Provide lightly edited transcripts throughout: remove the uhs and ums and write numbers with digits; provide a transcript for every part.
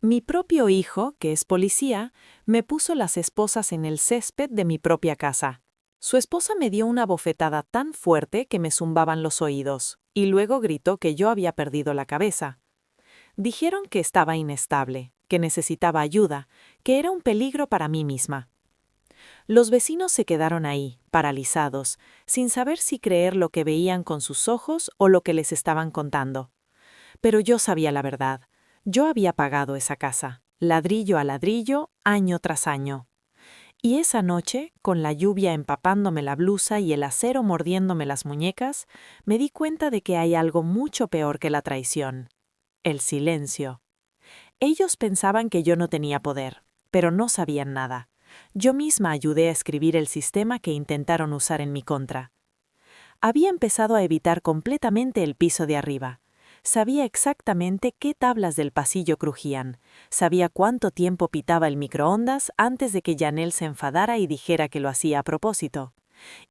Mi propio hijo, que es policía, me puso las esposas en el césped de mi propia casa. Su esposa me dio una bofetada tan fuerte que me zumbaban los oídos, y luego gritó que yo había perdido la cabeza. Dijeron que estaba inestable, que necesitaba ayuda, que era un peligro para mí misma. Los vecinos se quedaron ahí, paralizados, sin saber si creer lo que veían con sus ojos o lo que les estaban contando. Pero yo sabía la verdad. Yo había pagado esa casa, ladrillo a ladrillo, año tras año. Y esa noche, con la lluvia empapándome la blusa y el acero mordiéndome las muñecas, me di cuenta de que hay algo mucho peor que la traición: el silencio. Ellos pensaban que yo no tenía poder, pero no sabían nada. Yo misma ayudé a escribir el sistema que intentaron usar en mi contra. Había empezado a evitar completamente el piso de arriba. Sabía exactamente qué tablas del pasillo crujían. Sabía cuánto tiempo pitaba el microondas antes de que Janelle se enfadara y dijera que lo hacía a propósito.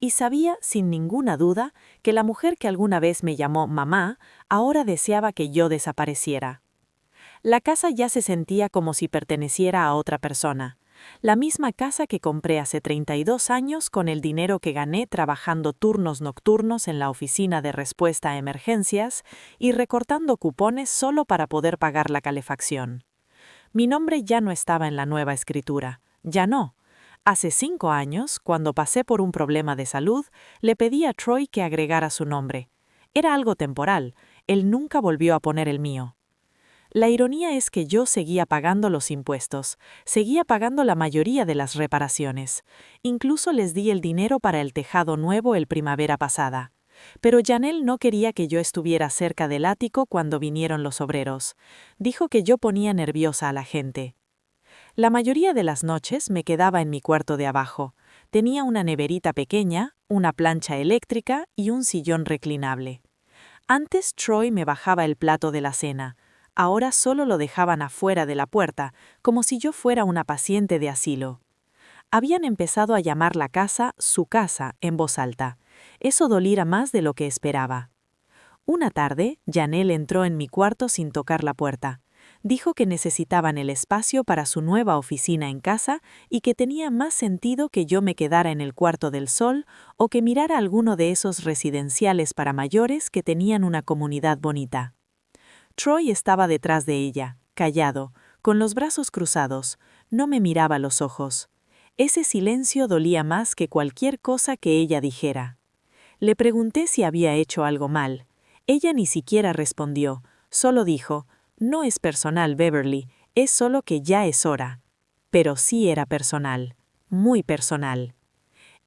Y sabía, sin ninguna duda, que la mujer que alguna vez me llamó mamá ahora deseaba que yo desapareciera. La casa ya se sentía como si perteneciera a otra persona. La misma casa que compré hace 32 años con el dinero que gané trabajando turnos nocturnos en la oficina de respuesta a emergencias y recortando cupones solo para poder pagar la calefacción. Mi nombre ya no estaba en la nueva escritura. Ya no. Hace 5 años, cuando pasé por un problema de salud, le pedí a Troy que agregara su nombre. Era algo temporal. Él nunca volvió a poner el mío. La ironía es que yo seguía pagando los impuestos, seguía pagando la mayoría de las reparaciones. Incluso les di el dinero para el tejado nuevo el primavera pasada. Pero Janelle no quería que yo estuviera cerca del ático cuando vinieron los obreros. Dijo que yo ponía nerviosa a la gente. La mayoría de las noches me quedaba en mi cuarto de abajo. Tenía una neverita pequeña, una plancha eléctrica y un sillón reclinable. Antes Troy me bajaba el plato de la cena. Ahora solo lo dejaban afuera de la puerta, como si yo fuera una paciente de asilo. Habían empezado a llamar la casa su casa en voz alta. Eso doliera más de lo que esperaba. Una tarde, Janelle entró en mi cuarto sin tocar la puerta. Dijo que necesitaban el espacio para su nueva oficina en casa y que tenía más sentido que yo me quedara en el cuarto del sol o que mirara alguno de esos residenciales para mayores que tenían una comunidad bonita. Troy estaba detrás de ella, callado, con los brazos cruzados. No me miraba a los ojos. Ese silencio dolía más que cualquier cosa que ella dijera. Le pregunté si había hecho algo mal. Ella ni siquiera respondió, solo dijo: «No es personal, Beverly, es solo que ya es hora». Pero sí era personal, muy personal.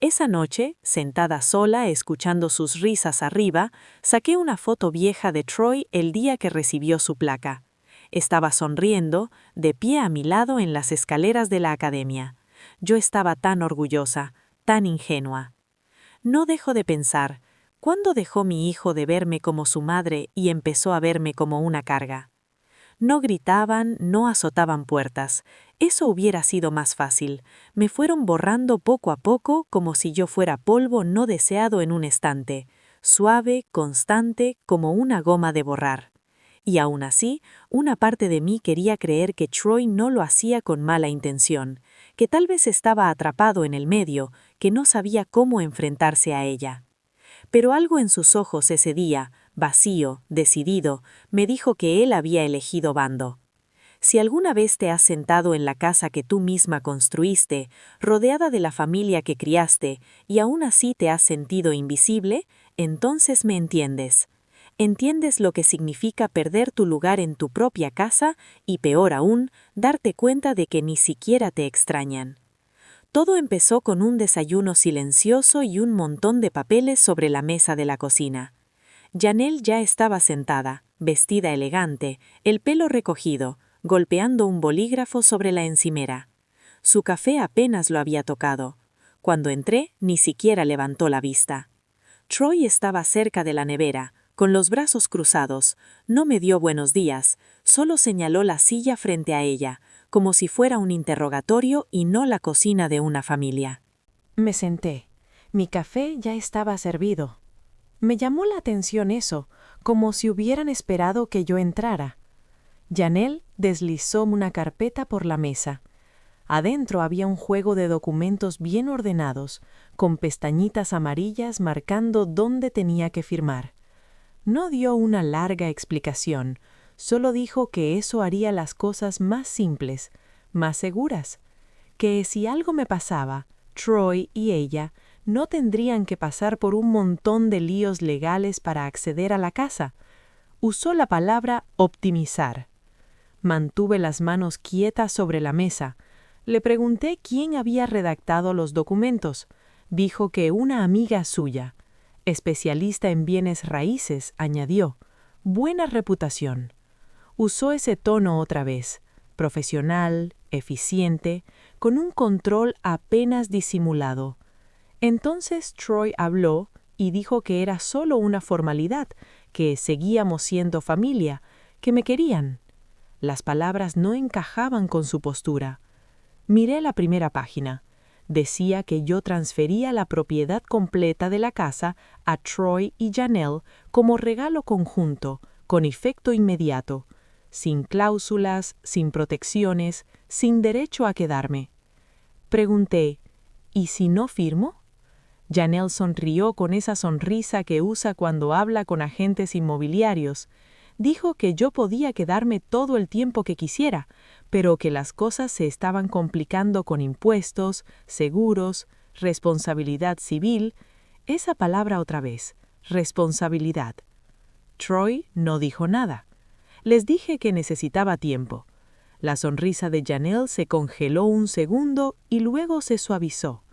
Esa noche, sentada sola escuchando sus risas arriba, saqué una foto vieja de Troy el día que recibió su placa. Estaba sonriendo, de pie a mi lado en las escaleras de la academia. Yo estaba tan orgullosa, tan ingenua. No dejo de pensar, ¿cuándo dejó mi hijo de verme como su madre y empezó a verme como una carga? No gritaban, no azotaban puertas. Eso hubiera sido más fácil. Me fueron borrando poco a poco como si yo fuera polvo no deseado en un estante, suave, constante, como una goma de borrar. Y aún así, una parte de mí quería creer que Troy no lo hacía con mala intención, que tal vez estaba atrapado en el medio, que no sabía cómo enfrentarse a ella. Pero algo en sus ojos ese día, vacío, decidido, me dijo que él había elegido bando. Si alguna vez te has sentado en la casa que tú misma construiste, rodeada de la familia que criaste, y aún así te has sentido invisible, entonces me entiendes. Entiendes lo que significa perder tu lugar en tu propia casa y, peor aún, darte cuenta de que ni siquiera te extrañan. Todo empezó con un desayuno silencioso y un montón de papeles sobre la mesa de la cocina. Janelle ya estaba sentada, vestida elegante, el pelo recogido, golpeando un bolígrafo sobre la encimera. Su café apenas lo había tocado. Cuando entré, ni siquiera levantó la vista. Troy estaba cerca de la nevera, con los brazos cruzados. No me dio buenos días, solo señaló la silla frente a ella, como si fuera un interrogatorio y no la cocina de una familia. Me senté. Mi café ya estaba servido. Me llamó la atención eso, como si hubieran esperado que yo entrara. Janelle deslizó una carpeta por la mesa. Adentro había un juego de documentos bien ordenados, con pestañitas amarillas marcando dónde tenía que firmar. No dio una larga explicación, solo dijo que eso haría las cosas más simples, más seguras, que si algo me pasaba, Troy y ella no tendrían que pasar por un montón de líos legales para acceder a la casa. Usó la palabra optimizar. Mantuve las manos quietas sobre la mesa. Le pregunté quién había redactado los documentos. Dijo que una amiga suya, especialista en bienes raíces, añadió, buena reputación. Usó ese tono otra vez, profesional, eficiente, con un control apenas disimulado. Entonces Troy habló y dijo que era solo una formalidad, que seguíamos siendo familia, que me querían. Las palabras no encajaban con su postura. Miré la primera página. Decía que yo transfería la propiedad completa de la casa a Troy y Janelle como regalo conjunto, con efecto inmediato, sin cláusulas, sin protecciones, sin derecho a quedarme. Pregunté, ¿y si no firmo? Janelle sonrió con esa sonrisa que usa cuando habla con agentes inmobiliarios. Dijo que yo podía quedarme todo el tiempo que quisiera, pero que las cosas se estaban complicando con impuestos, seguros, responsabilidad civil. Esa palabra otra vez, responsabilidad. Troy no dijo nada. Les dije que necesitaba tiempo. La sonrisa de Janelle se congeló un segundo y luego se suavizó.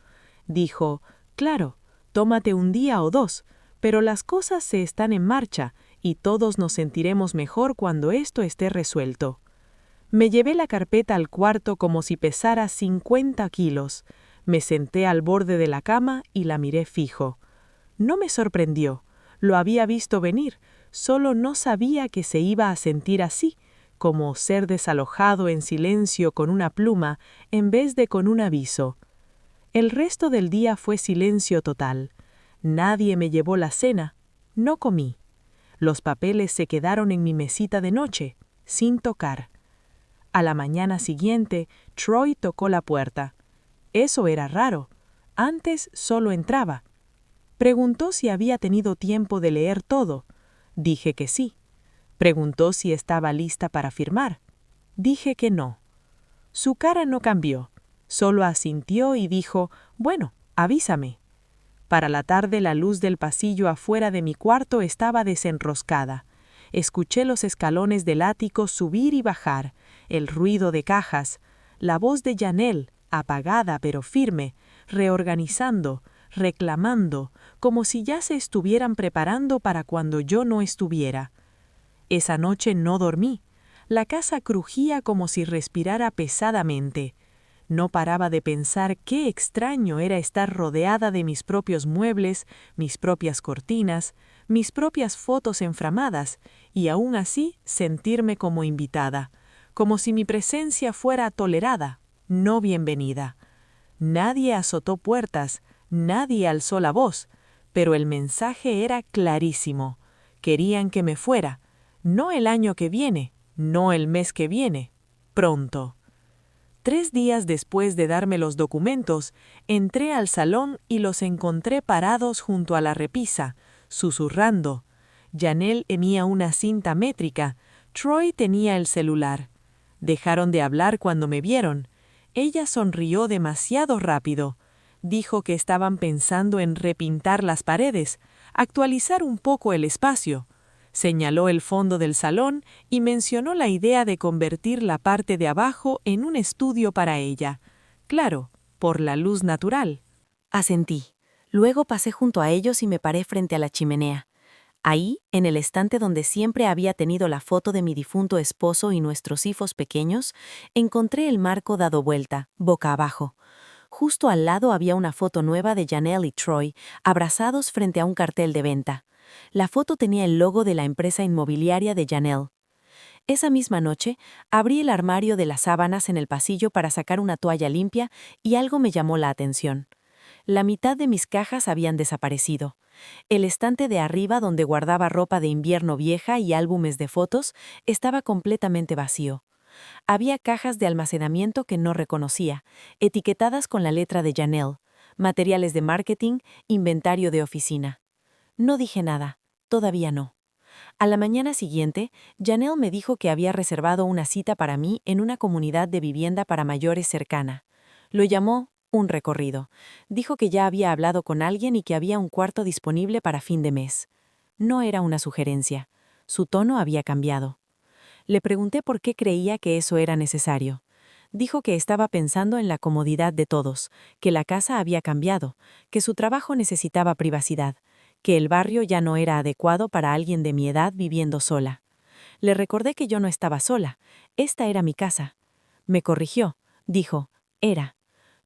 Dijo, claro, tómate un día o dos, pero las cosas se están en marcha y todos nos sentiremos mejor cuando esto esté resuelto. Me llevé la carpeta al cuarto como si pesara 50 kilos. Me senté al borde de la cama y la miré fijo. No me sorprendió. Lo había visto venir, solo no sabía que se iba a sentir así, como ser desalojado en silencio con una pluma en vez de con un aviso. El resto del día fue silencio total. Nadie me llevó la cena. No comí. Los papeles se quedaron en mi mesita de noche, sin tocar. A la mañana siguiente, Troy tocó la puerta. Eso era raro. Antes solo entraba. Preguntó si había tenido tiempo de leer todo. Dije que sí. Preguntó si estaba lista para firmar. Dije que no. Su cara no cambió. Solo asintió y dijo, bueno, avísame. Para la tarde la luz del pasillo afuera de mi cuarto estaba desenroscada. Escuché los escalones del ático subir y bajar, el ruido de cajas, la voz de Janelle, apagada pero firme, reorganizando, reclamando, como si ya se estuvieran preparando para cuando yo no estuviera. Esa noche no dormí. La casa crujía como si respirara pesadamente. No paraba de pensar qué extraño era estar rodeada de mis propios muebles, mis propias cortinas, mis propias fotos enframadas, y aún así sentirme como invitada, como si mi presencia fuera tolerada, no bienvenida. Nadie azotó puertas, nadie alzó la voz, pero el mensaje era clarísimo. Querían que me fuera, no el año que viene, no el mes que viene, pronto. 3 días después de darme los documentos, entré al salón y los encontré parados junto a la repisa, susurrando. Janelle tenía una cinta métrica, Troy tenía el celular. Dejaron de hablar cuando me vieron. Ella sonrió demasiado rápido. Dijo que estaban pensando en repintar las paredes, actualizar un poco el espacio. Señaló el fondo del salón y mencionó la idea de convertir la parte de abajo en un estudio para ella. Claro, por la luz natural. Asentí. Luego pasé junto a ellos y me paré frente a la chimenea. Ahí, en el estante donde siempre había tenido la foto de mi difunto esposo y nuestros hijos pequeños, encontré el marco dado vuelta, boca abajo. Justo al lado había una foto nueva de Janelle y Troy, abrazados frente a un cartel de venta. La foto tenía el logo de la empresa inmobiliaria de Janelle. Esa misma noche, abrí el armario de las sábanas en el pasillo para sacar una toalla limpia y algo me llamó la atención. La mitad de mis cajas habían desaparecido. El estante de arriba donde guardaba ropa de invierno vieja y álbumes de fotos estaba completamente vacío. Había cajas de almacenamiento que no reconocía, etiquetadas con la letra de Janelle, materiales de marketing, inventario de oficina. No dije nada, todavía no. A la mañana siguiente, Janelle me dijo que había reservado una cita para mí en una comunidad de vivienda para mayores cercana. Lo llamó un recorrido. Dijo que ya había hablado con alguien y que había un cuarto disponible para fin de mes. No era una sugerencia. Su tono había cambiado. Le pregunté por qué creía que eso era necesario. Dijo que estaba pensando en la comodidad de todos, que la casa había cambiado, que su trabajo necesitaba privacidad, que el barrio ya no era adecuado para alguien de mi edad viviendo sola. Le recordé que yo no estaba sola, esta era mi casa. Me corrigió, dijo, era.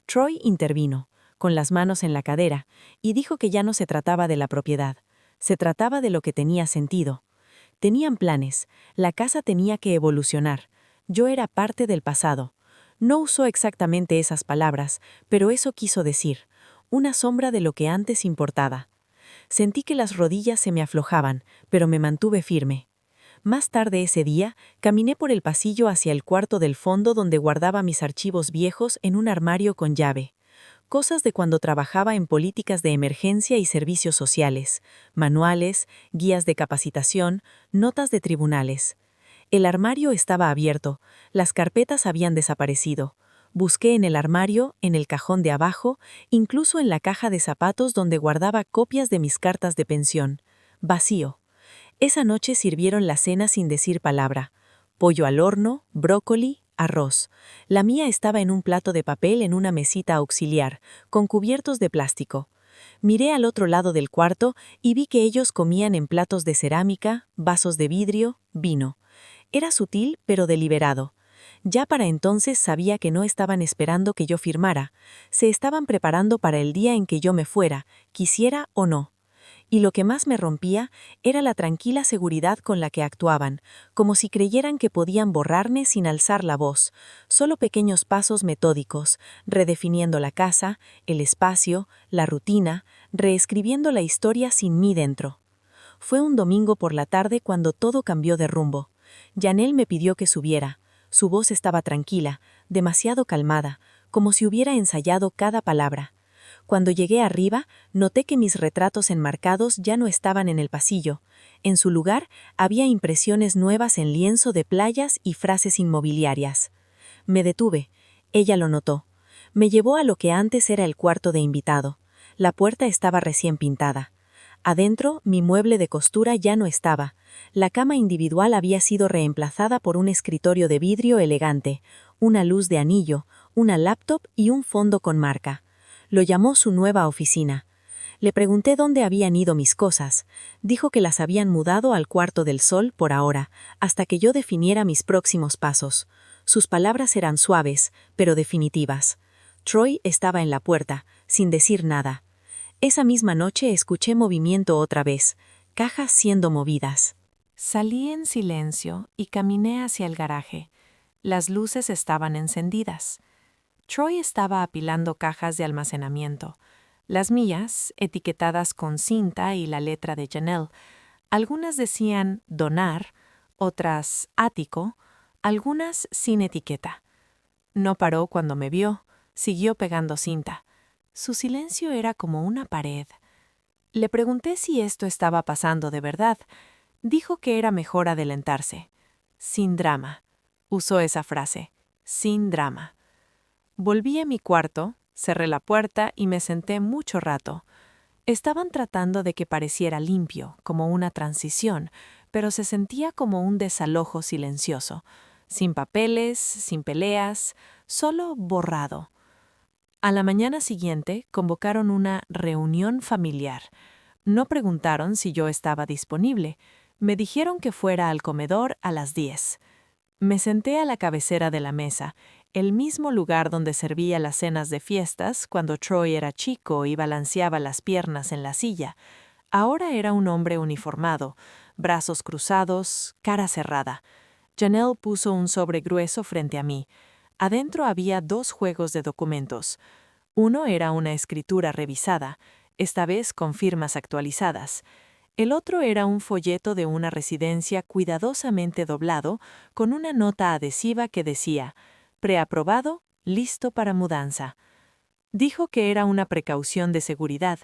Troy intervino, con las manos en la cadera, y dijo que ya no se trataba de la propiedad, se trataba de lo que tenía sentido. Tenían planes, la casa tenía que evolucionar, yo era parte del pasado. No usó exactamente esas palabras, pero eso quiso decir, una sombra de lo que antes importaba. Sentí que las rodillas se me aflojaban, pero me mantuve firme. Más tarde ese día, caminé por el pasillo hacia el cuarto del fondo donde guardaba mis archivos viejos en un armario con llave. Cosas de cuando trabajaba en políticas de emergencia y servicios sociales, manuales, guías de capacitación, notas de tribunales. El armario estaba abierto, las carpetas habían desaparecido. Busqué en el armario, en el cajón de abajo, incluso en la caja de zapatos donde guardaba copias de mis cartas de pensión. Vacío. Esa noche sirvieron la cena sin decir palabra. Pollo al horno, brócoli, arroz. La mía estaba en un plato de papel en una mesita auxiliar, con cubiertos de plástico. Miré al otro lado del cuarto y vi que ellos comían en platos de cerámica, vasos de vidrio, vino. Era sutil pero deliberado. Ya para entonces sabía que no estaban esperando que yo firmara. Se estaban preparando para el día en que yo me fuera, quisiera o no. Y lo que más me rompía era la tranquila seguridad con la que actuaban, como si creyeran que podían borrarme sin alzar la voz, solo pequeños pasos metódicos, redefiniendo la casa, el espacio, la rutina, reescribiendo la historia sin mí dentro. Fue un domingo por la tarde cuando todo cambió de rumbo. Janelle me pidió que subiera. Su voz estaba tranquila, demasiado calmada, como si hubiera ensayado cada palabra. Cuando llegué arriba, noté que mis retratos enmarcados ya no estaban en el pasillo. En su lugar, había impresiones nuevas en lienzo de playas y frases inmobiliarias. Me detuve. Ella lo notó. Me llevó a lo que antes era el cuarto de invitado. La puerta estaba recién pintada. Adentro, mi mueble de costura ya no estaba. La cama individual había sido reemplazada por un escritorio de vidrio elegante, una luz de anillo, una laptop y un fondo con marca. Lo llamó su nueva oficina. Le pregunté dónde habían ido mis cosas. Dijo que las habían mudado al cuarto del sol por ahora, hasta que yo definiera mis próximos pasos. Sus palabras eran suaves, pero definitivas. Troy estaba en la puerta, sin decir nada. Esa misma noche escuché movimiento otra vez, cajas siendo movidas. Salí en silencio y caminé hacia el garaje. Las luces estaban encendidas. Troy estaba apilando cajas de almacenamiento. Las mías, etiquetadas con cinta y la letra de Janelle. Algunas decían donar, otras ático, algunas sin etiqueta. No paró cuando me vio, siguió pegando cinta. Su silencio era como una pared. Le pregunté si esto estaba pasando de verdad. Dijo que era mejor adelantarse. Sin drama. Usó esa frase. Sin drama. Volví a mi cuarto, cerré la puerta y me senté mucho rato. Estaban tratando de que pareciera limpio, como una transición, pero se sentía como un desalojo silencioso, sin papeles, sin peleas, solo borrado. A la mañana siguiente convocaron una reunión familiar. No preguntaron si yo estaba disponible. Me dijeron que fuera al comedor a las 10. Me senté a la cabecera de la mesa, el mismo lugar donde servía las cenas de fiestas cuando Troy era chico y balanceaba las piernas en la silla. Ahora era un hombre uniformado, brazos cruzados, cara cerrada. Janelle puso un sobre grueso frente a mí. Adentro había 2 juegos de documentos. Uno era una escritura revisada. esta vez con firmas actualizadas. El otro era un folleto de una residencia cuidadosamente doblado con una nota adhesiva que decía: preaprobado, listo para mudanza. Dijo que era una precaución de seguridad,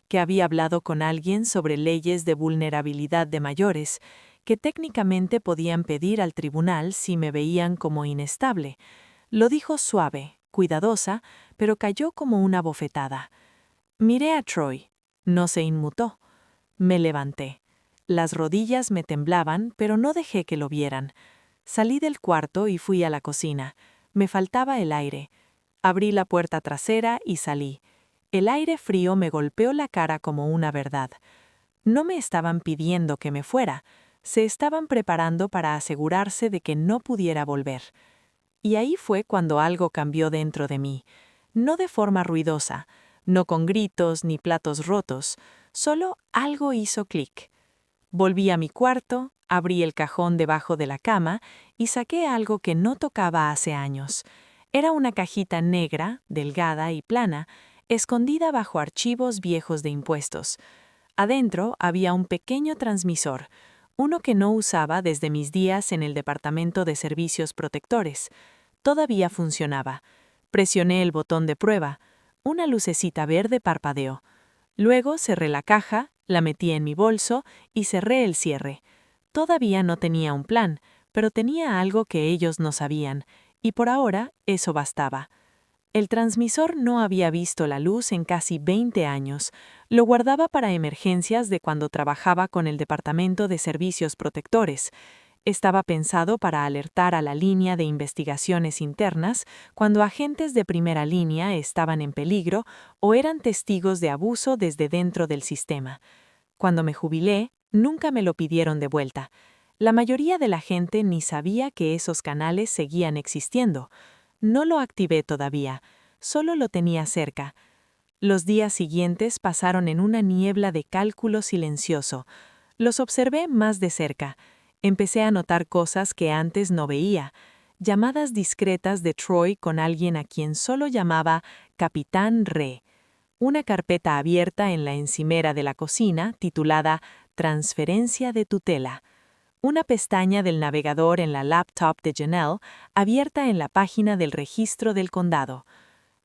que había hablado con alguien sobre leyes de vulnerabilidad de mayores, que técnicamente podían pedir al tribunal si me veían como inestable. Lo dijo suave, cuidadosa, pero cayó como una bofetada. Miré a Troy. No se inmutó. Me levanté. Las rodillas me temblaban, pero no dejé que lo vieran. Salí del cuarto y fui a la cocina. Me faltaba el aire. Abrí la puerta trasera y salí. El aire frío me golpeó la cara como una verdad. No me estaban pidiendo que me fuera. Se estaban preparando para asegurarse de que no pudiera volver. Y ahí fue cuando algo cambió dentro de mí. No de forma ruidosa, no con gritos ni platos rotos, solo algo hizo clic. Volví a mi cuarto, abrí el cajón debajo de la cama y saqué algo que no tocaba hace años. Era una cajita negra, delgada y plana, escondida bajo archivos viejos de impuestos. Adentro había un pequeño transmisor, uno que no usaba desde mis días en el Departamento de Servicios Protectores. Todavía funcionaba. Presioné el botón de prueba. Una lucecita verde parpadeó. Luego cerré la caja, la metí en mi bolso y cerré el cierre. Todavía no tenía un plan, pero tenía algo que ellos no sabían, y por ahora eso bastaba. El transmisor no había visto la luz en casi 20 años. Lo guardaba para emergencias de cuando trabajaba con el Departamento de Servicios Protectores. Estaba pensado para alertar a la línea de investigaciones internas cuando agentes de primera línea estaban en peligro o eran testigos de abuso desde dentro del sistema. Cuando me jubilé, nunca me lo pidieron de vuelta. La mayoría de la gente ni sabía que esos canales seguían existiendo. No lo activé todavía, solo lo tenía cerca. Los días siguientes pasaron en una niebla de cálculo silencioso. Los observé más de cerca. Empecé a notar cosas que antes no veía. Llamadas discretas de Troy con alguien a quien solo llamaba Capitán Re. Una carpeta abierta en la encimera de la cocina titulada Transferencia de tutela. Una pestaña del navegador en la laptop de Janelle abierta en la página del registro del condado.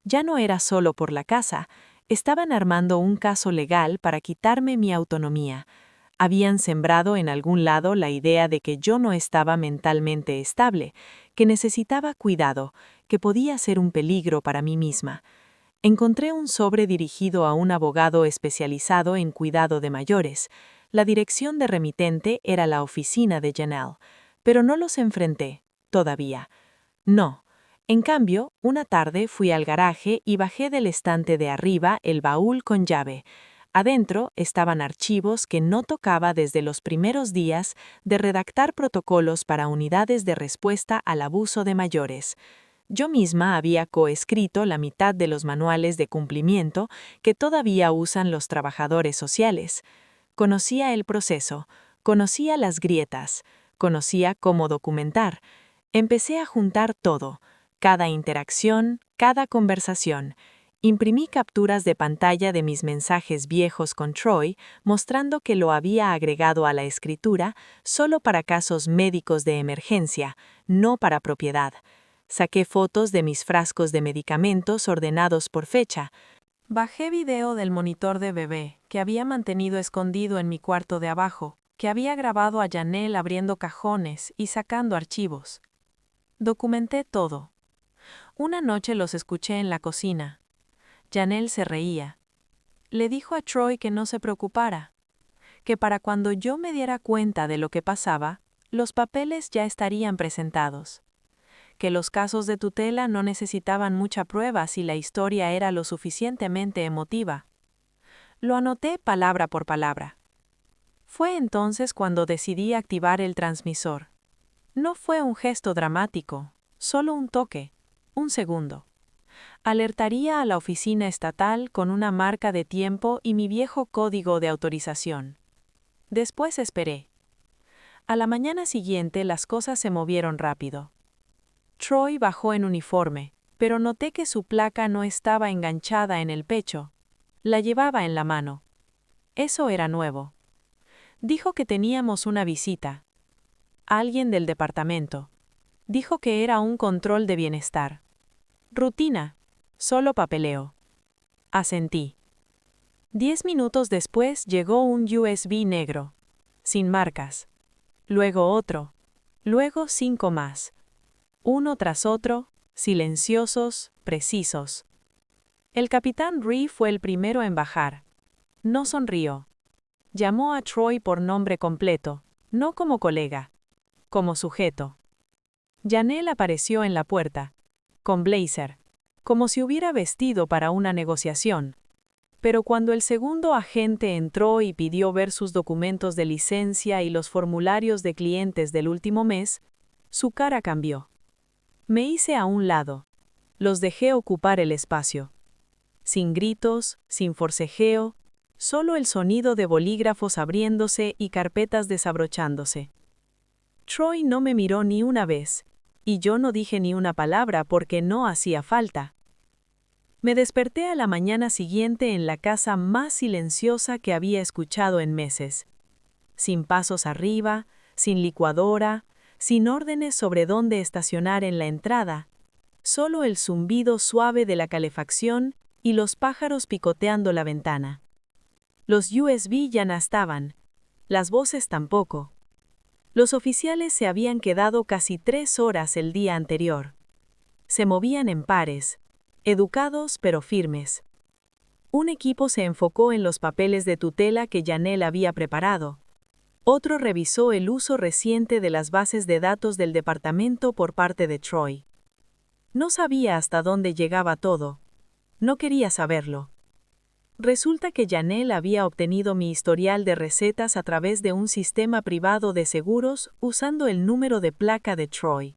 Ya no era solo por la casa, estaban armando un caso legal para quitarme mi autonomía. Habían sembrado en algún lado la idea de que yo no estaba mentalmente estable, que necesitaba cuidado, que podía ser un peligro para mí misma. Encontré un sobre dirigido a un abogado especializado en cuidado de mayores. La dirección de remitente era la oficina de Janelle, pero no los enfrenté, todavía. No. En cambio, una tarde fui al garaje y bajé del estante de arriba el baúl con llave. Adentro estaban archivos que no tocaba desde los primeros días de redactar protocolos para unidades de respuesta al abuso de mayores. Yo misma había coescrito la mitad de los manuales de cumplimiento que todavía usan los trabajadores sociales. Conocía el proceso, conocía las grietas, conocía cómo documentar. Empecé a juntar todo, cada interacción, cada conversación. Imprimí capturas de pantalla de mis mensajes viejos con Troy, mostrando que lo había agregado a la escritura solo para casos médicos de emergencia, no para propiedad. Saqué fotos de mis frascos de medicamentos ordenados por fecha. Bajé video del monitor de bebé, que había mantenido escondido en mi cuarto de abajo, que había grabado a Janelle abriendo cajones y sacando archivos. Documenté todo. Una noche los escuché en la cocina. Janelle se reía. Le dijo a Troy que no se preocupara, que para cuando yo me diera cuenta de lo que pasaba, los papeles ya estarían presentados, que los casos de tutela no necesitaban mucha prueba si la historia era lo suficientemente emotiva. Lo anoté palabra por palabra. Fue entonces cuando decidí activar el transmisor. No fue un gesto dramático, solo un toque, un segundo. Alertaría a la oficina estatal con una marca de tiempo y mi viejo código de autorización. Después esperé. A la mañana siguiente las cosas se movieron rápido. Troy bajó en uniforme, pero noté que su placa no estaba enganchada en el pecho. La llevaba en la mano. Eso era nuevo. Dijo que teníamos una visita. Alguien del departamento. Dijo que era un control de bienestar. Rutina. Solo papeleo. Asentí. 10 minutos después llegó un USB negro. Sin marcas. Luego otro. Luego 5 más. Uno tras otro, silenciosos, precisos. El capitán Rhee fue el primero en bajar. No sonrió. Llamó a Troy por nombre completo, no como colega, como sujeto. Janelle apareció en la puerta, con blazer, como si hubiera vestido para una negociación. Pero cuando el segundo agente entró y pidió ver sus documentos de licencia y los formularios de clientes del último mes, su cara cambió. Me hice a un lado. Los dejé ocupar el espacio. Sin gritos, sin forcejeo, solo el sonido de bolígrafos abriéndose y carpetas desabrochándose. Troy no me miró ni una vez, y yo no dije ni una palabra porque no hacía falta. Me desperté a la mañana siguiente en la casa más silenciosa que había escuchado en meses. Sin pasos arriba, sin licuadora, sin órdenes sobre dónde estacionar en la entrada, solo el zumbido suave de la calefacción y los pájaros picoteando la ventana. Los USB ya no estaban, las voces tampoco. Los oficiales se habían quedado casi 3 horas el día anterior. Se movían en pares, educados pero firmes. Un equipo se enfocó en los papeles de tutela que Janelle había preparado. Otro revisó el uso reciente de las bases de datos del departamento por parte de Troy. No sabía hasta dónde llegaba todo. No quería saberlo. Resulta que Janelle había obtenido mi historial de recetas a través de un sistema privado de seguros usando el número de placa de Troy.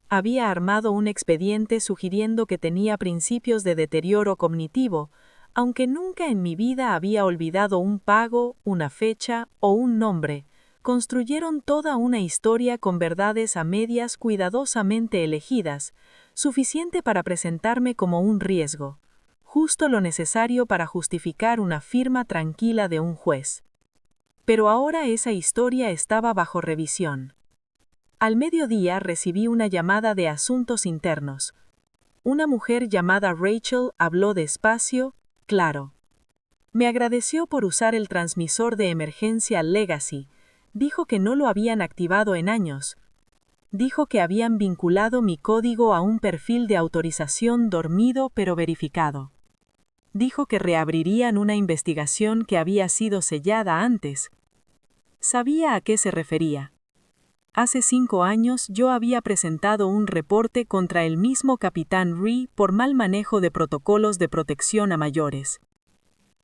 Había armado un expediente sugiriendo que tenía principios de deterioro cognitivo, aunque nunca en mi vida había olvidado un pago, una fecha o un nombre. Construyeron toda una historia con verdades a medias cuidadosamente elegidas, suficiente para presentarme como un riesgo, justo lo necesario para justificar una firma tranquila de un juez. Pero ahora esa historia estaba bajo revisión. Al mediodía recibí una llamada de asuntos internos. Una mujer llamada Rachel habló despacio, claro. Me agradeció por usar el transmisor de emergencia Legacy. Dijo que no lo habían activado en años. Dijo que habían vinculado mi código a un perfil de autorización dormido pero verificado. Dijo que reabrirían una investigación que había sido sellada antes. Sabía a qué se refería. Hace 5 años yo había presentado un reporte contra el mismo capitán Rhee por mal manejo de protocolos de protección a mayores.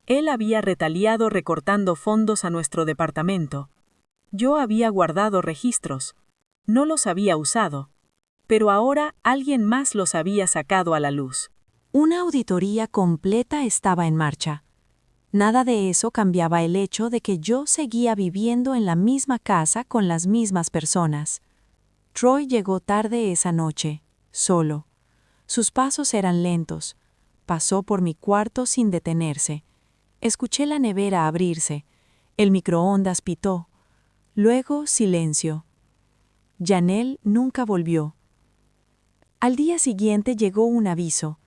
Él había retaliado recortando fondos a nuestro departamento. Yo había guardado registros. No los había usado. Pero ahora alguien más los había sacado a la luz. Una auditoría completa estaba en marcha. Nada de eso cambiaba el hecho de que yo seguía viviendo en la misma casa con las mismas personas. Troy llegó tarde esa noche, solo. Sus pasos eran lentos. Pasó por mi cuarto sin detenerse. Escuché la nevera abrirse. El microondas pitó. Luego silencio. Janelle nunca volvió. Al día siguiente llegó un aviso.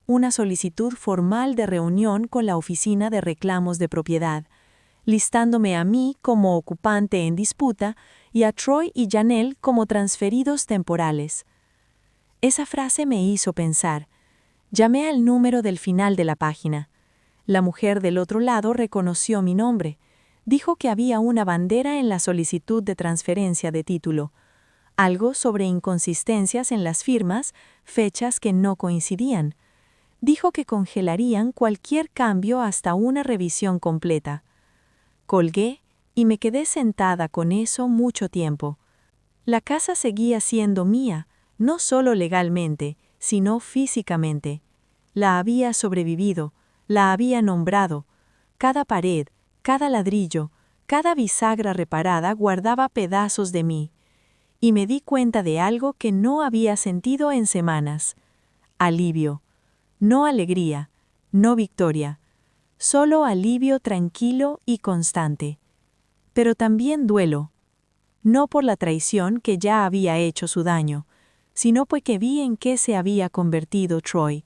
Una solicitud formal de reunión con la Oficina de Reclamos de Propiedad, listándome a mí como ocupante en disputa y a Troy y Janelle como transferidos temporales. Esa frase me hizo pensar. Llamé al número del final de la página. La mujer del otro lado reconoció mi nombre. Dijo que había una bandera en la solicitud de transferencia de título. Algo sobre inconsistencias en las firmas, fechas que no coincidían. Dijo que congelarían cualquier cambio hasta una revisión completa. Colgué y me quedé sentada con eso mucho tiempo. La casa seguía siendo mía, no solo legalmente, sino físicamente. La había sobrevivido, la había nombrado. Cada pared, cada ladrillo, cada bisagra reparada guardaba pedazos de mí. Y me di cuenta de algo que no había sentido en semanas. Alivio. No alegría, no victoria, solo alivio tranquilo y constante. Pero también duelo, no por la traición que ya había hecho su daño, sino porque vi en qué se había convertido Troy.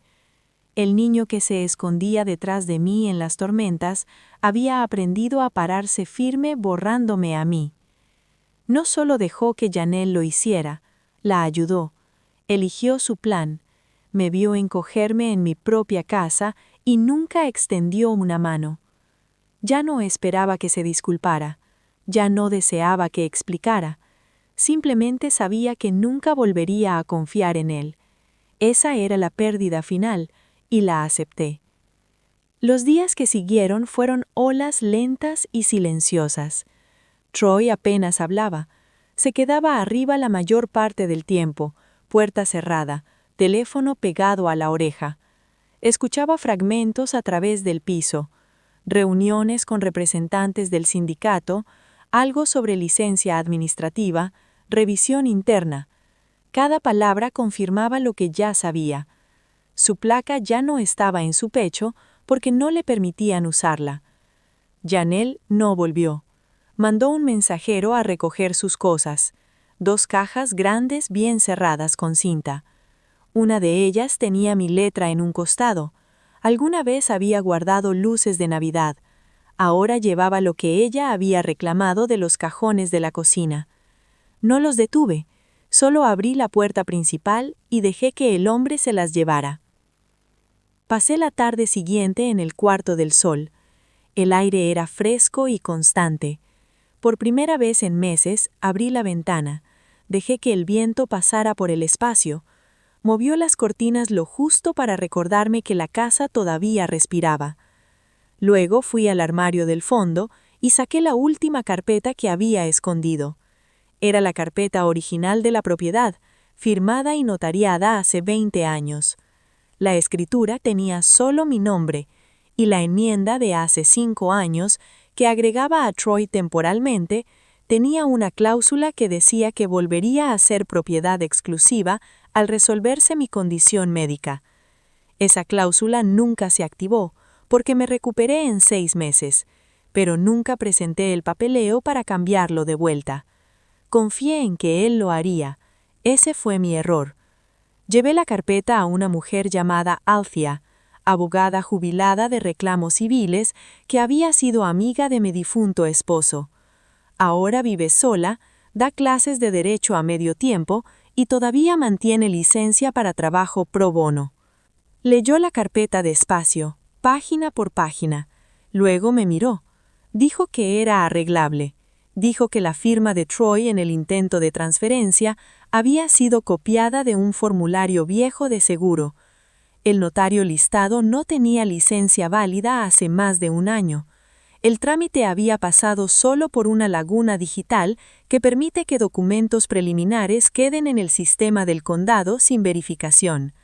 El niño que se escondía detrás de mí en las tormentas había aprendido a pararse firme borrándome a mí. No solo dejó que Janelle lo hiciera, la ayudó, eligió su plan, me vio encogerme en mi propia casa y nunca extendió una mano. Ya no esperaba que se disculpara, ya no deseaba que explicara, simplemente sabía que nunca volvería a confiar en él. Esa era la pérdida final, y la acepté. Los días que siguieron fueron olas lentas y silenciosas. Troy apenas hablaba. Se quedaba arriba la mayor parte del tiempo, puerta cerrada, teléfono pegado a la oreja. Escuchaba fragmentos a través del piso, reuniones con representantes del sindicato, algo sobre licencia administrativa, revisión interna. Cada palabra confirmaba lo que ya sabía. Su placa ya no estaba en su pecho porque no le permitían usarla. Janelle no volvió. Mandó un mensajero a recoger sus cosas, 2 cajas grandes bien cerradas con cinta. Una de ellas tenía mi letra en un costado. Alguna vez había guardado luces de Navidad. Ahora llevaba lo que ella había reclamado de los cajones de la cocina. No los detuve, solo abrí la puerta principal y dejé que el hombre se las llevara. Pasé la tarde siguiente en el cuarto del sol. El aire era fresco y constante. Por primera vez en meses, abrí la ventana, dejé que el viento pasara por el espacio, movió las cortinas lo justo para recordarme que la casa todavía respiraba. Luego fui al armario del fondo y saqué la última carpeta que había escondido. Era la carpeta original de la propiedad, firmada y notariada hace 20 años. La escritura tenía solo mi nombre, y la enmienda de hace 5 años, que agregaba a Troy temporalmente, tenía una cláusula que decía que volvería a ser propiedad exclusiva al resolverse mi condición médica. Esa cláusula nunca se activó, porque me recuperé en 6 meses, pero nunca presenté el papeleo para cambiarlo de vuelta. Confié en que él lo haría. Ese fue mi error. Llevé la carpeta a una mujer llamada Althea, abogada jubilada de reclamos civiles que había sido amiga de mi difunto esposo. Ahora vive sola, da clases de derecho a medio tiempo y todavía mantiene licencia para trabajo pro bono. Leyó la carpeta despacio, página por página. Luego me miró. Dijo que era arreglable. Dijo que la firma de Troy en el intento de transferencia había sido copiada de un formulario viejo de seguro. El notario listado no tenía licencia válida hace más de 1 año. El trámite había pasado solo por una laguna digital que permite que documentos preliminares queden en el sistema del condado sin verificación.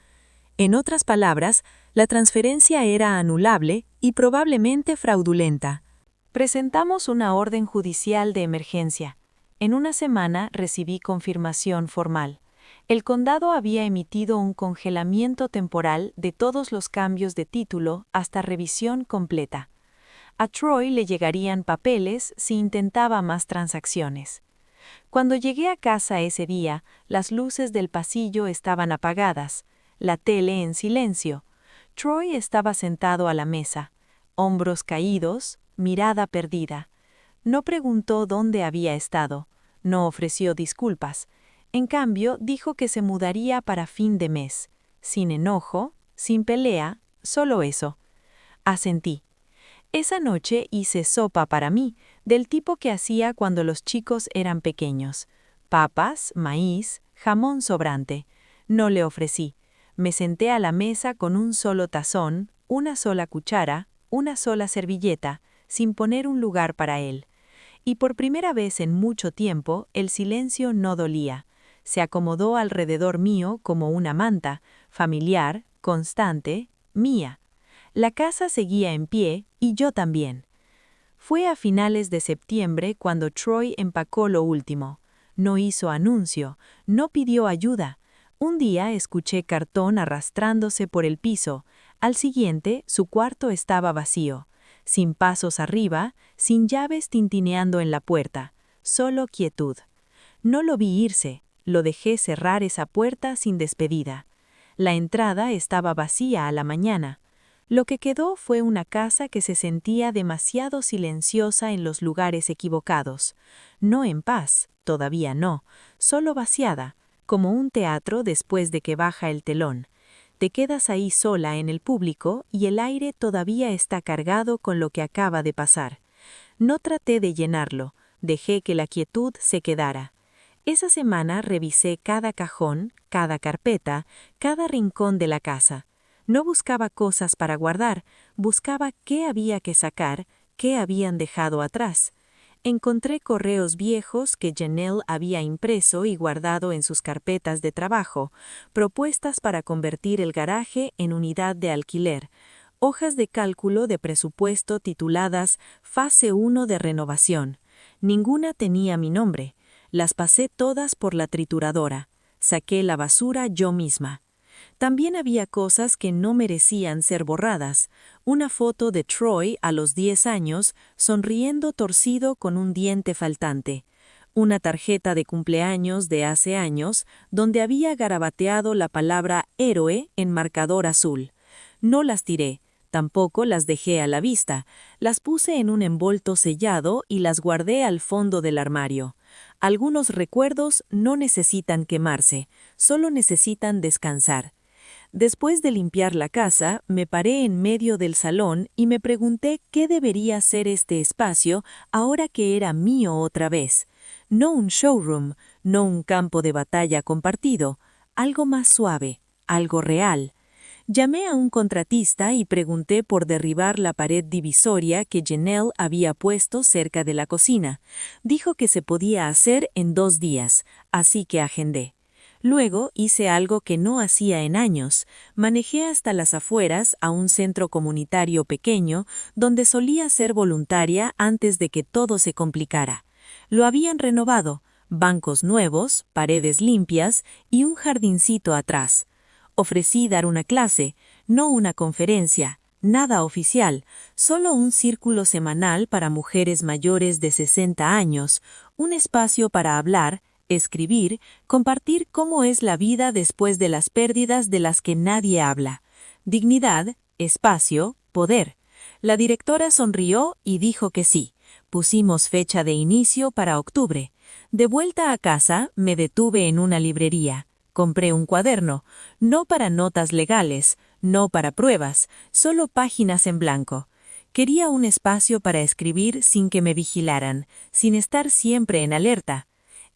En otras palabras, la transferencia era anulable y probablemente fraudulenta. Presentamos una orden judicial de emergencia. En una semana recibí confirmación formal. El condado había emitido un congelamiento temporal de todos los cambios de título hasta revisión completa. A Troy le llegarían papeles si intentaba más transacciones. Cuando llegué a casa ese día, las luces del pasillo estaban apagadas, la tele en silencio. Troy estaba sentado a la mesa, hombros caídos, mirada perdida. No preguntó dónde había estado, no ofreció disculpas. En cambio, dijo que se mudaría para fin de mes. Sin enojo, sin pelea, solo eso. Asentí. Esa noche hice sopa para mí, del tipo que hacía cuando los chicos eran pequeños. Papas, maíz, jamón sobrante. No le ofrecí. Me senté a la mesa con un solo tazón, una sola cuchara, una sola servilleta, sin poner un lugar para él. Y por primera vez en mucho tiempo, el silencio no dolía. Se acomodó alrededor mío como una manta, familiar, constante, mía. La casa seguía en pie y yo también. Fue a finales de septiembre cuando Troy empacó lo último. No hizo anuncio, no pidió ayuda. Un día escuché cartón arrastrándose por el piso. Al siguiente, su cuarto estaba vacío. sin pasos arriba, sin llaves tintineando en la puerta, solo quietud. No lo vi irse, lo dejé cerrar esa puerta sin despedida. La entrada estaba vacía a la mañana. Lo que quedó fue una casa que se sentía demasiado silenciosa en los lugares equivocados. No en paz, todavía no, solo vaciada, como un teatro después de que baja el telón. Te quedas ahí sola en el público y el aire todavía está cargado con lo que acaba de pasar. No traté de llenarlo, dejé que la quietud se quedara. Esa semana revisé cada cajón, cada carpeta, cada rincón de la casa. No buscaba cosas para guardar, buscaba qué había que sacar, qué habían dejado atrás. Encontré correos viejos que Janelle había impreso y guardado en sus carpetas de trabajo, propuestas para convertir el garaje en unidad de alquiler, hojas de cálculo de presupuesto tituladas Fase 1 de renovación. Ninguna tenía mi nombre. Las pasé todas por la trituradora. Saqué la basura yo misma. También había cosas que no merecían ser borradas. Una foto de Troy a los 10 años, sonriendo torcido con un diente faltante. Una tarjeta de cumpleaños de hace años, donde había garabateado la palabra héroe en marcador azul. No las tiré, tampoco las dejé a la vista. Las puse en un envolto sellado y las guardé al fondo del armario. Algunos recuerdos no necesitan quemarse, solo necesitan descansar. Después de limpiar la casa, me paré en medio del salón y me pregunté qué debería ser este espacio ahora que era mío otra vez. No un showroom, no un campo de batalla compartido, algo más suave, algo real. Llamé a un contratista y pregunté por derribar la pared divisoria que Janelle había puesto cerca de la cocina. Dijo que se podía hacer en 2 días, así que agendé. Luego hice algo que no hacía en años. Manejé hasta las afueras a un centro comunitario pequeño donde solía ser voluntaria antes de que todo se complicara. Lo habían renovado, bancos nuevos, paredes limpias y un jardincito atrás. Ofrecí dar una clase, no una conferencia, nada oficial, solo un círculo semanal para mujeres mayores de 60 años, un espacio para hablar, escribir, compartir cómo es la vida después de las pérdidas de las que nadie habla. Dignidad, espacio, poder. La directora sonrió y dijo que sí. Pusimos fecha de inicio para octubre. De vuelta a casa, me detuve en una librería. Compré un cuaderno, no para notas legales, no para pruebas, solo páginas en blanco. Quería un espacio para escribir sin que me vigilaran, sin estar siempre en alerta.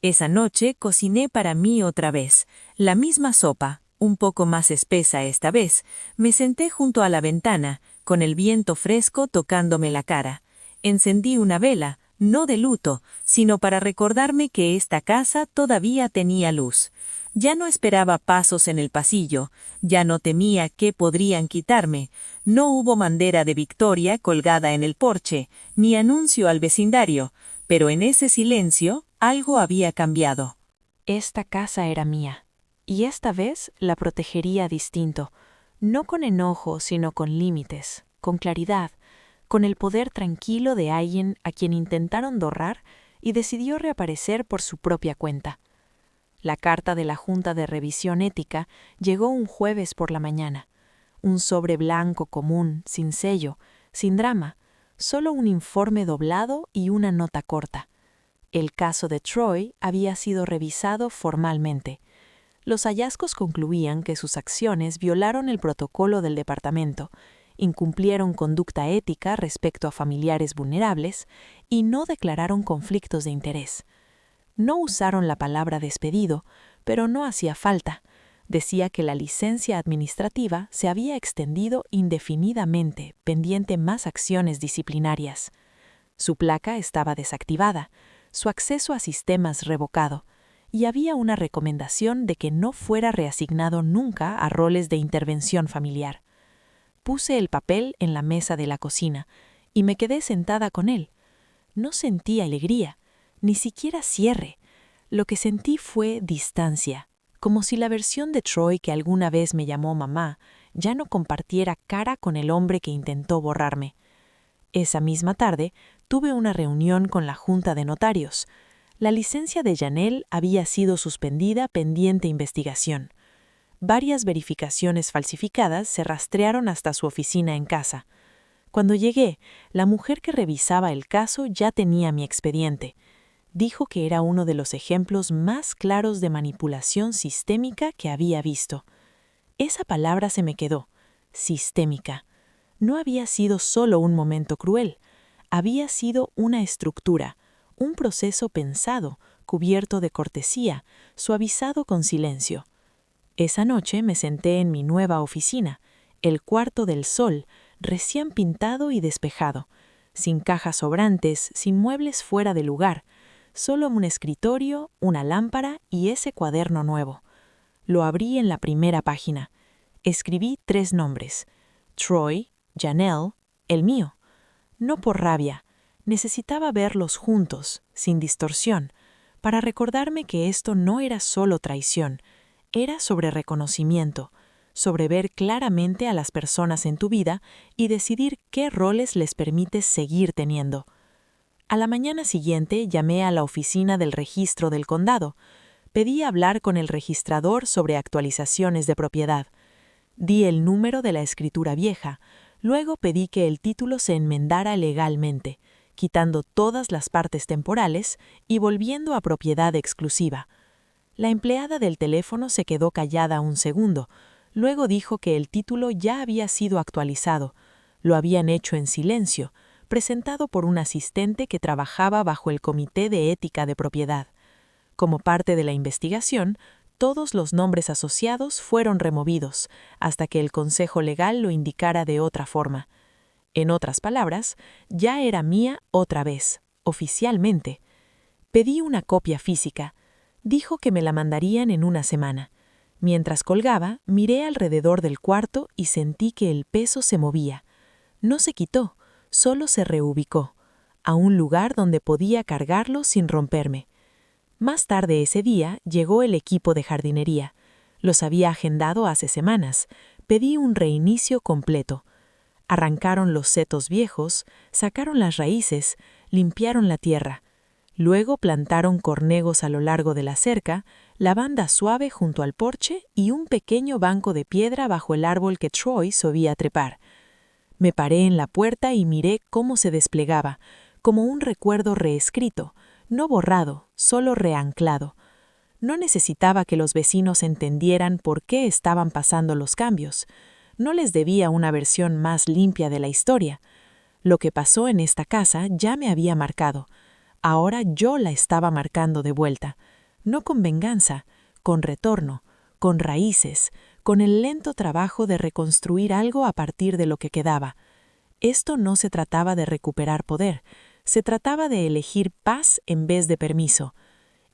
Esa noche cociné para mí otra vez, la misma sopa, un poco más espesa esta vez. Me senté junto a la ventana, con el viento fresco tocándome la cara. Encendí una vela, no de luto, sino para recordarme que esta casa todavía tenía luz. Ya no esperaba pasos en el pasillo, ya no temía qué podrían quitarme. No hubo bandera de victoria colgada en el porche, ni anuncio al vecindario, pero en ese silencio algo había cambiado. Esta casa era mía, y esta vez la protegería distinto, no con enojo, sino con límites, con claridad, con el poder tranquilo de alguien a quien intentaron dorrar y decidió reaparecer por su propia cuenta. La carta de la Junta de Revisión Ética llegó un jueves por la mañana. Un sobre blanco común, sin sello, sin drama, solo un informe doblado y una nota corta. El caso de Troy había sido revisado formalmente. Los hallazgos concluían que sus acciones violaron el protocolo del departamento, incumplieron conducta ética respecto a familiares vulnerables y no declararon conflictos de interés. No usaron la palabra despedido, pero no hacía falta. Decía que la licencia administrativa se había extendido indefinidamente, pendiente más acciones disciplinarias. Su placa estaba desactivada, su acceso a sistemas revocado, y había una recomendación de que no fuera reasignado nunca a roles de intervención familiar. Puse el papel en la mesa de la cocina y me quedé sentada con él. No sentí alegría, ni siquiera cierre. Lo que sentí fue distancia, como si la versión de Troy que alguna vez me llamó mamá ya no compartiera cara con el hombre que intentó borrarme. Esa misma tarde tuve una reunión con la Junta de Notarios. La licencia de Janelle había sido suspendida pendiente investigación. Varias verificaciones falsificadas se rastrearon hasta su oficina en casa. Cuando llegué, la mujer que revisaba el caso ya tenía mi expediente. Dijo que era uno de los ejemplos más claros de manipulación sistémica que había visto. Esa palabra se me quedó, sistémica. No había sido solo un momento cruel, había sido una estructura, un proceso pensado, cubierto de cortesía, suavizado con silencio. Esa noche me senté en mi nueva oficina, el cuarto del sol, recién pintado y despejado, sin cajas sobrantes, sin muebles fuera de lugar, solo un escritorio, una lámpara y ese cuaderno nuevo. Lo abrí en la primera página. Escribí 3 nombres: Troy, Janelle, el mío. No por rabia, necesitaba verlos juntos, sin distorsión, para recordarme que esto no era solo traición, era sobre reconocimiento, sobre ver claramente a las personas en tu vida y decidir qué roles les permites seguir teniendo. A la mañana siguiente llamé a la oficina del registro del condado. Pedí hablar con el registrador sobre actualizaciones de propiedad. Di el número de la escritura vieja. Luego pedí que el título se enmendara legalmente, quitando todas las partes temporales y volviendo a propiedad exclusiva. La empleada del teléfono se quedó callada un segundo. Luego dijo que el título ya había sido actualizado. Lo habían hecho en silencio, presentado por un asistente que trabajaba bajo el Comité de Ética de Propiedad. Como parte de la investigación, todos los nombres asociados fueron removidos, hasta que el Consejo Legal lo indicara de otra forma. En otras palabras, ya era mía otra vez, oficialmente. Pedí una copia física. Dijo que me la mandarían en una semana. Mientras colgaba, miré alrededor del cuarto y sentí que el peso se movía. No se quitó, solo se reubicó, a un lugar donde podía cargarlo sin romperme. Más tarde ese día llegó el equipo de jardinería. Los había agendado hace semanas. Pedí un reinicio completo. Arrancaron los setos viejos, sacaron las raíces, limpiaron la tierra. Luego plantaron cornegos a lo largo de la cerca, lavanda suave junto al porche y un pequeño banco de piedra bajo el árbol que Troy solía trepar. Me paré en la puerta y miré cómo se desplegaba, como un recuerdo reescrito, no borrado, solo reanclado. No necesitaba que los vecinos entendieran por qué estaban pasando los cambios. No les debía una versión más limpia de la historia. Lo que pasó en esta casa ya me había marcado. Ahora yo la estaba marcando de vuelta, no con venganza, con retorno, con raíces, con el lento trabajo de reconstruir algo a partir de lo que quedaba. Esto no se trataba de recuperar poder, se trataba de elegir paz en vez de permiso.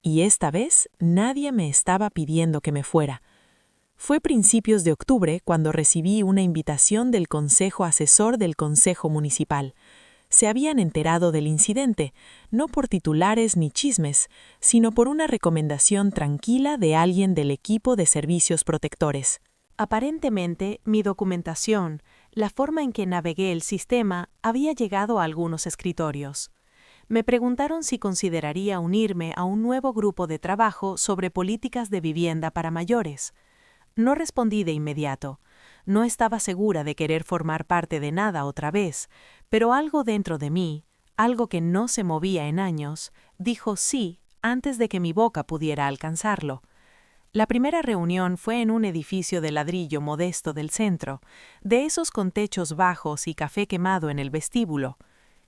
Y esta vez nadie me estaba pidiendo que me fuera. Fue principios de octubre cuando recibí una invitación del Consejo Asesor del Consejo Municipal. Se habían enterado del incidente, no por titulares ni chismes, sino por una recomendación tranquila de alguien del equipo de servicios protectores. Aparentemente, mi documentación, la forma en que navegué el sistema, había llegado a algunos escritorios. Me preguntaron si consideraría unirme a un nuevo grupo de trabajo sobre políticas de vivienda para mayores. No respondí de inmediato. No estaba segura de querer formar parte de nada otra vez, pero algo dentro de mí, algo que no se movía en años, dijo sí antes de que mi boca pudiera alcanzarlo. La primera reunión fue en un edificio de ladrillo modesto del centro, de esos con techos bajos y café quemado en el vestíbulo.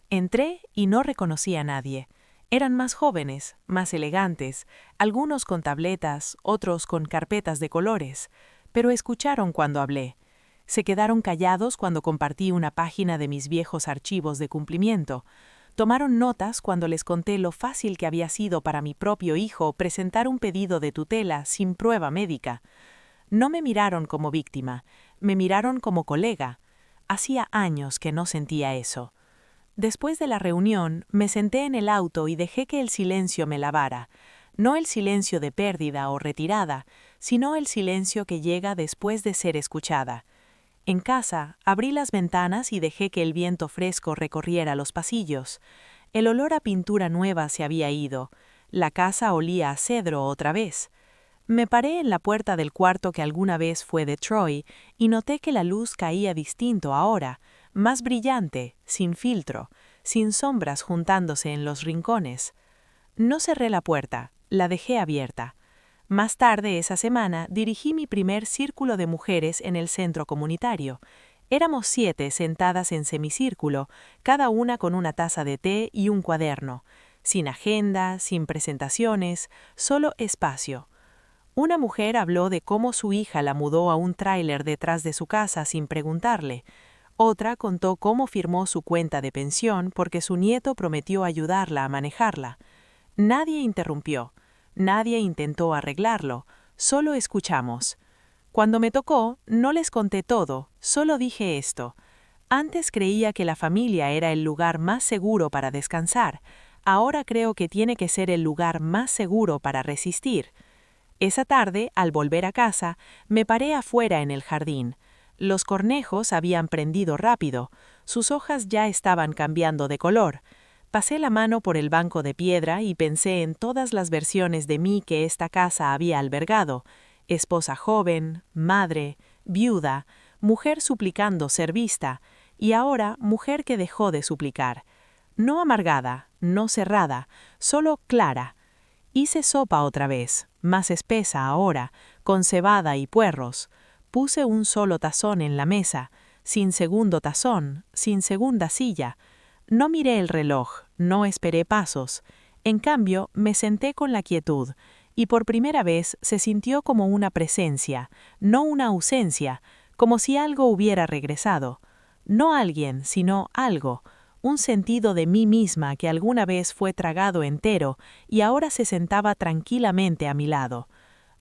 Entré y no reconocí a nadie. Eran más jóvenes, más elegantes, algunos con tabletas, otros con carpetas de colores, pero escucharon cuando hablé. Se quedaron callados cuando compartí una página de mis viejos archivos de cumplimiento. Tomaron notas cuando les conté lo fácil que había sido para mi propio hijo presentar un pedido de tutela sin prueba médica. No me miraron como víctima, me miraron como colega. Hacía años que no sentía eso. Después de la reunión, me senté en el auto y dejé que el silencio me lavara. No el silencio de pérdida o retirada, sino el silencio que llega después de ser escuchada. En casa, abrí las ventanas y dejé que el viento fresco recorriera los pasillos. El olor a pintura nueva se había ido. La casa olía a cedro otra vez. Me paré en la puerta del cuarto que alguna vez fue de Troy y noté que la luz caía distinto ahora, más brillante, sin filtro, sin sombras juntándose en los rincones. No cerré la puerta, la dejé abierta. Más tarde esa semana dirigí mi primer círculo de mujeres en el centro comunitario. Éramos 7 sentadas en semicírculo, cada una con una taza de té y un cuaderno, sin agenda, sin presentaciones, solo espacio. Una mujer habló de cómo su hija la mudó a un tráiler detrás de su casa sin preguntarle. Otra contó cómo firmó su cuenta de pensión porque su nieto prometió ayudarla a manejarla. Nadie interrumpió, nadie intentó arreglarlo, solo escuchamos. Cuando me tocó, no les conté todo, solo dije esto. Antes creía que la familia era el lugar más seguro para descansar, ahora creo que tiene que ser el lugar más seguro para resistir. Esa tarde, al volver a casa, me paré afuera en el jardín. Los cornejos habían prendido rápido, sus hojas ya estaban cambiando de color. Pasé la mano por el banco de piedra y pensé en todas las versiones de mí que esta casa había albergado: esposa joven, madre, viuda, mujer suplicando ser vista, y ahora mujer que dejó de suplicar. No amargada, no cerrada, solo clara. Hice sopa otra vez, más espesa ahora, con cebada y puerros. Puse un solo tazón en la mesa, sin segundo tazón, sin segunda silla. No miré el reloj, no esperé pasos. En cambio, me senté con la quietud, y por primera vez se sintió como una presencia, no una ausencia, como si algo hubiera regresado. No alguien, sino algo, un sentido de mí misma que alguna vez fue tragado entero y ahora se sentaba tranquilamente a mi lado.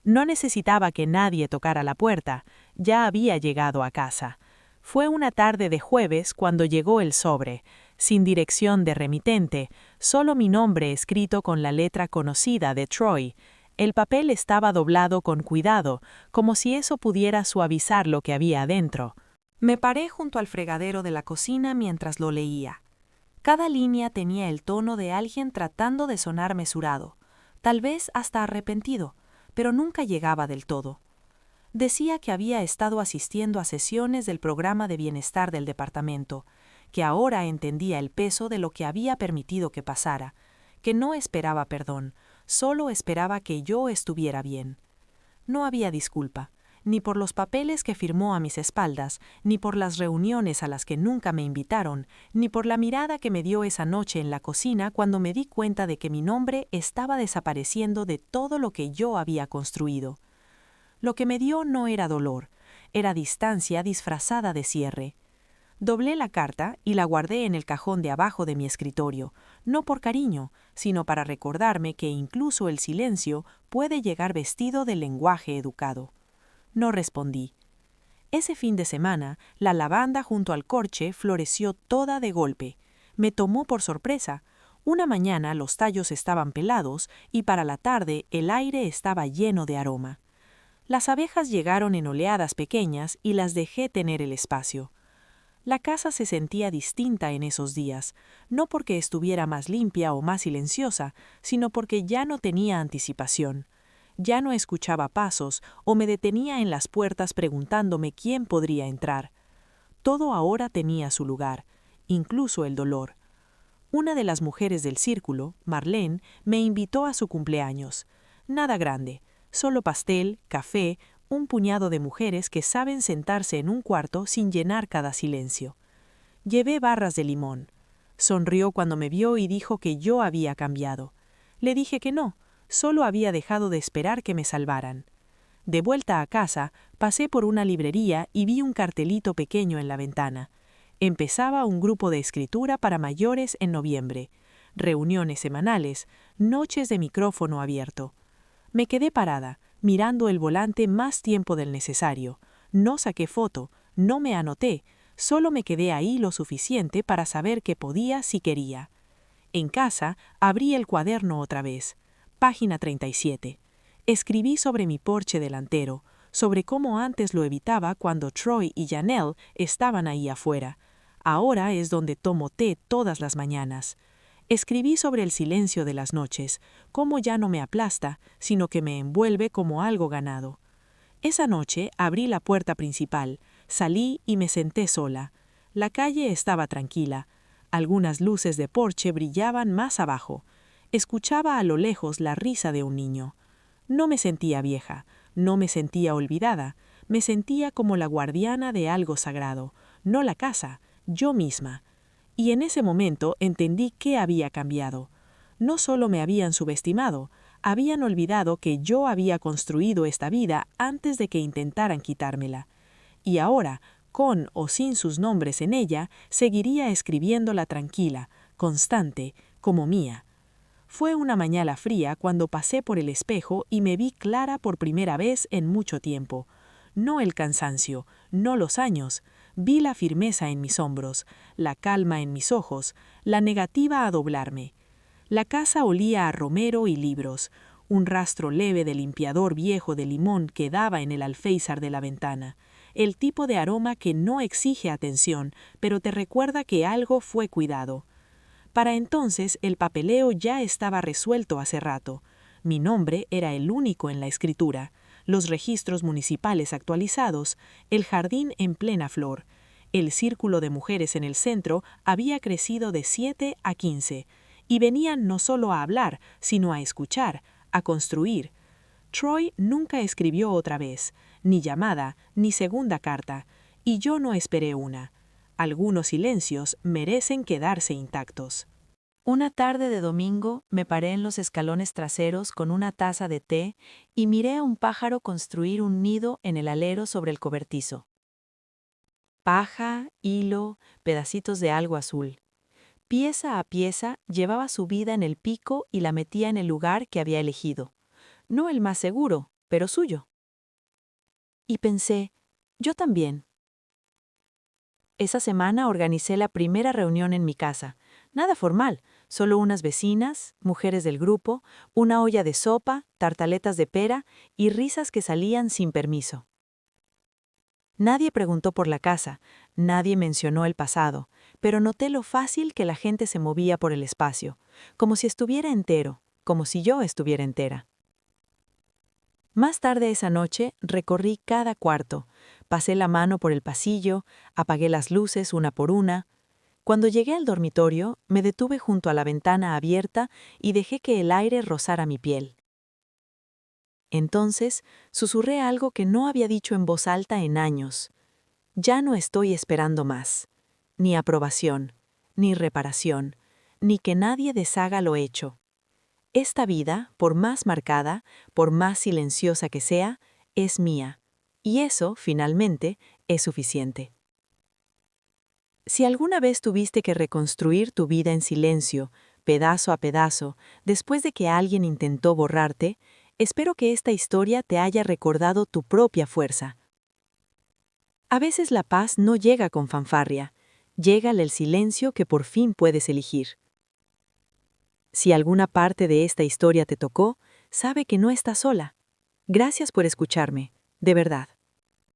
No necesitaba que nadie tocara la puerta, ya había llegado a casa. Fue una tarde de jueves cuando llegó el sobre, sin dirección de remitente, solo mi nombre escrito con la letra conocida de Troy. El papel estaba doblado con cuidado, como si eso pudiera suavizar lo que había adentro. Me paré junto al fregadero de la cocina mientras lo leía. Cada línea tenía el tono de alguien tratando de sonar mesurado, tal vez hasta arrepentido, pero nunca llegaba del todo. Decía que había estado asistiendo a sesiones del programa de bienestar del departamento, que ahora entendía el peso de lo que había permitido que pasara, que no esperaba perdón, solo esperaba que yo estuviera bien. No había disculpa, ni por los papeles que firmó a mis espaldas, ni por las reuniones a las que nunca me invitaron, ni por la mirada que me dio esa noche en la cocina cuando me di cuenta de que mi nombre estaba desapareciendo de todo lo que yo había construido. Lo que me dio no era dolor, era distancia disfrazada de cierre. Doblé la carta y la guardé en el cajón de abajo de mi escritorio, no por cariño, sino para recordarme que incluso el silencio puede llegar vestido de lenguaje educado. No respondí. Ese fin de semana, la lavanda junto al corche floreció toda de golpe. Me tomó por sorpresa. Una mañana los tallos estaban pelados y para la tarde el aire estaba lleno de aroma. Las abejas llegaron en oleadas pequeñas y las dejé tener el espacio. La casa se sentía distinta en esos días, no porque estuviera más limpia o más silenciosa, sino porque ya no tenía anticipación. Ya no escuchaba pasos o me detenía en las puertas preguntándome quién podría entrar. Todo ahora tenía su lugar, incluso el dolor. Una de las mujeres del círculo, Marlene, me invitó a su cumpleaños. Nada grande, solo pastel, café, un puñado de mujeres que saben sentarse en un cuarto sin llenar cada silencio. Llevé barras de limón. Sonrió cuando me vio y dijo que yo había cambiado. Le dije que no, solo había dejado de esperar que me salvaran. De vuelta a casa, pasé por una librería y vi un cartelito pequeño en la ventana. Empezaba un grupo de escritura para mayores en noviembre. Reuniones semanales, noches de micrófono abierto. Me quedé parada, mirando el volante más tiempo del necesario. No saqué foto, no me anoté, solo me quedé ahí lo suficiente para saber que podía si quería. En casa, abrí el cuaderno otra vez. Página 37. Escribí sobre mi porche delantero, sobre cómo antes lo evitaba cuando Troy y Janelle estaban ahí afuera. Ahora es donde tomo té todas las mañanas. Escribí sobre el silencio de las noches, cómo ya no me aplasta, sino que me envuelve como algo ganado. Esa noche abrí la puerta principal, salí y me senté sola. La calle estaba tranquila. Algunas luces de porche brillaban más abajo. Escuchaba a lo lejos la risa de un niño. No me sentía vieja, no me sentía olvidada, me sentía como la guardiana de algo sagrado, no la casa, yo misma. Y en ese momento entendí qué había cambiado. No solo me habían subestimado, habían olvidado que yo había construido esta vida antes de que intentaran quitármela. Y ahora, con o sin sus nombres en ella, seguiría escribiéndola tranquila, constante, como mía. Fue una mañana fría cuando pasé por el espejo y me vi clara por primera vez en mucho tiempo. No el cansancio, no los años. Vi la firmeza en mis hombros, la calma en mis ojos, la negativa a doblarme. La casa olía a romero y libros. Un rastro leve de limpiador viejo de limón quedaba en el alféizar de la ventana. El tipo de aroma que no exige atención, pero te recuerda que algo fue cuidado. Para entonces el papeleo ya estaba resuelto hace rato. Mi nombre era el único en la escritura, los registros municipales actualizados, el jardín en plena flor. El círculo de mujeres en el centro había crecido de 7 a 15, y venían no solo a hablar, sino a escuchar, a construir. Troy nunca escribió otra vez, ni llamada, ni segunda carta, y yo no esperé una. Algunos silencios merecen quedarse intactos. Una tarde de domingo me paré en los escalones traseros con una taza de té y miré a un pájaro construir un nido en el alero sobre el cobertizo. Paja, hilo, pedacitos de algo azul. Pieza a pieza llevaba su vida en el pico y la metía en el lugar que había elegido. No el más seguro, pero suyo. Y pensé, yo también. Esa semana organicé la primera reunión en mi casa. Nada formal, solo unas vecinas, mujeres del grupo, una olla de sopa, tartaletas de pera y risas que salían sin permiso. Nadie preguntó por la casa, nadie mencionó el pasado, pero noté lo fácil que la gente se movía por el espacio, como si estuviera entero, como si yo estuviera entera. Más tarde esa noche recorrí cada cuarto, pasé la mano por el pasillo, apagué las luces una por una. Cuando llegué al dormitorio, me detuve junto a la ventana abierta y dejé que el aire rozara mi piel. Entonces, susurré algo que no había dicho en voz alta en años. Ya no estoy esperando más. Ni aprobación, ni reparación, ni que nadie deshaga lo hecho. Esta vida, por más marcada, por más silenciosa que sea, es mía. Y eso, finalmente, es suficiente. Si alguna vez tuviste que reconstruir tu vida en silencio, pedazo a pedazo, después de que alguien intentó borrarte, espero que esta historia te haya recordado tu propia fuerza. A veces la paz no llega con fanfarria, llega el silencio que por fin puedes elegir. Si alguna parte de esta historia te tocó, sabe que no estás sola. Gracias por escucharme, de verdad.